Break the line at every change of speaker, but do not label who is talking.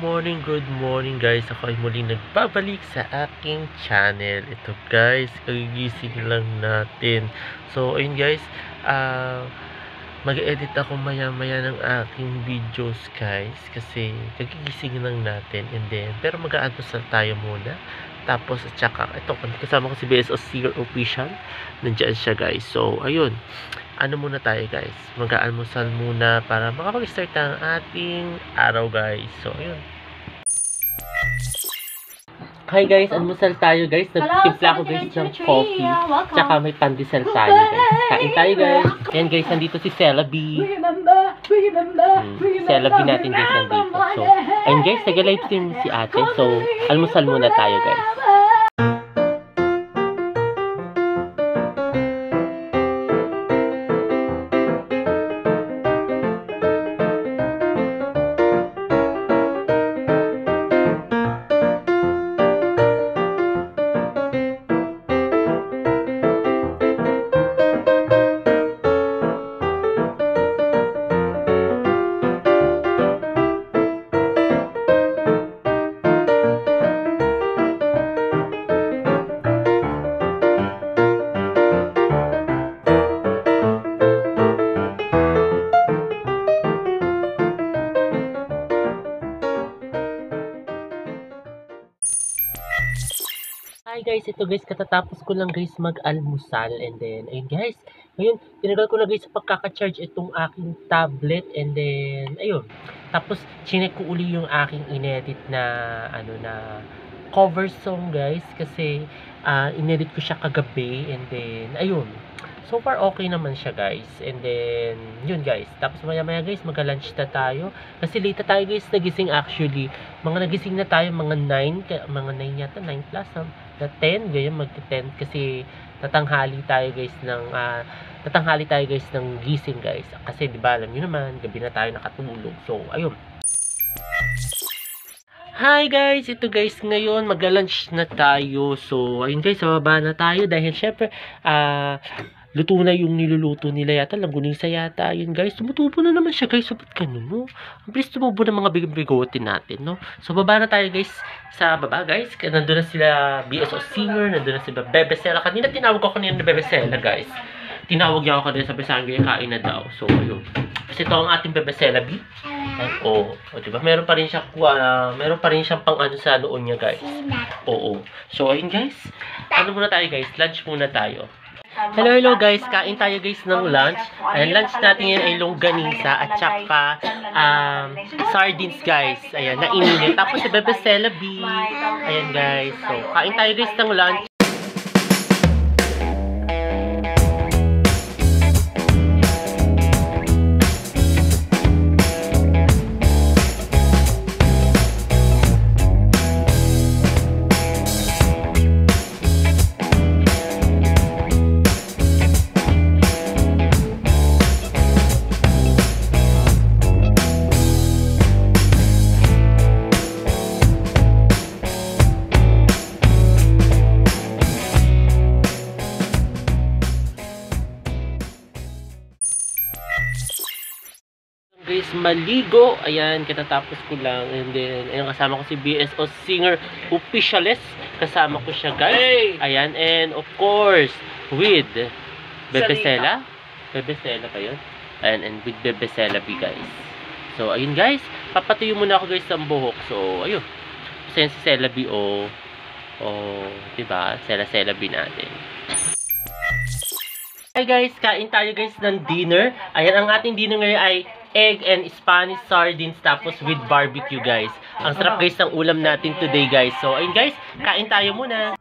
good morning guys. Ako ay muling nagbabalik sa aking channel. Ito guys, kagigising lang natin. So, ayun guys, mag-edit ako maya-maya ng aking videos guys. Kasi kagigising lang natin. And then, pero mag-aandosal tayo muna. Tapos, at saka, ito, kasama ko si BSO Singer Official. Nandiyan siya guys. So, ayun. Ano muna tayo guys, mag-aalmusal muna para makapag-start ang ating araw guys. So ayun, hi guys, almusal tayo guys. Nagtimpla ko guys ng coffee, tsaka may pandesal tayo guys. Kain tayo guys. Ayan guys, nandito si Celabi. Celabi natin guys nandito. So ayun guys, nag-live stream si ate. So almusal muna tayo guys. Hi guys, ito guys, katatapos ko lang guys mag-almusal and then, ayun guys, ngayon, tinagal ko na guys sa pagkaka-charge itong aking tablet and then, ayun, tapos, chinek ko uli yung aking inedit na, cover song guys, kasi, inedit ko siya kagabi and then, ayun, so far okay naman siya guys and then, yun guys, tapos maya-maya guys, mag-lunch na tayo, kasi late na tayo guys, nagising actually, nagising na tayo, mga 9 yata, 9 plus, na 10, ganyan magti-10 kasi tatanghali tayo guys ng gising guys. Kasi 'di ba, alam niyo naman, gabi na tayo nakatulog. So, ayun. Hi guys, ito guys, ngayon magla-lunch na tayo. So, ayun guys, sa baba na tayo dahil syempre luto na yung niluluto nila yata, langgunisa yata. Ayun guys, tumutubo na naman siya guys. So, ba't ganun, no? Ang bilis tumubo ng mga bigotin natin, no? So, baba na tayo guys. Sa baba guys, nandun na sila BSO Singer, nandun na sila Bebe Sela. Kanina tinawag ko kanina na Bebe Sela guys. Tinawag niya ako kanina, sabi sa akin, kain na daw. So, ayun. Kasi ito ang ating Bebe Sela, B. Oo. O, diba? Meron pa rin siyang pang ano sa noon niya guys. Oo. So, ayun guys. Ano muna tayo guys? Lunch muna tayo. Hello guys, kain tayo guys ng lunch. Ayan, lunch natin yan ay longganisa at saka sardines guys. Ayan, nainit. Tapos si Bebe Celabi. Ayan guys. So, kain tayo guys ng lunch. Guys, maligo. Ayan, katatapos ko lang. And then, ayan, kasama ko si BSO Singer Officialist. Kasama ko siya, guys. Ayan, and of course, with Bebe Sela. Bebe Sela pa yun? Ayan, and with Bebe Celabi, guys. So, ayun, guys. Papatuyo muna ako, guys, ng buhok. So, ayun. Kasi si Celabi, diba? Celabi natin. Hi guys, kain tayo guys ng dinner. Ayan, ang ating dinner ngayon ay egg and Spanish sardines tapos with barbecue guys. Ang sarap guys ng ulam natin today guys. So ayun guys, kain tayo muna.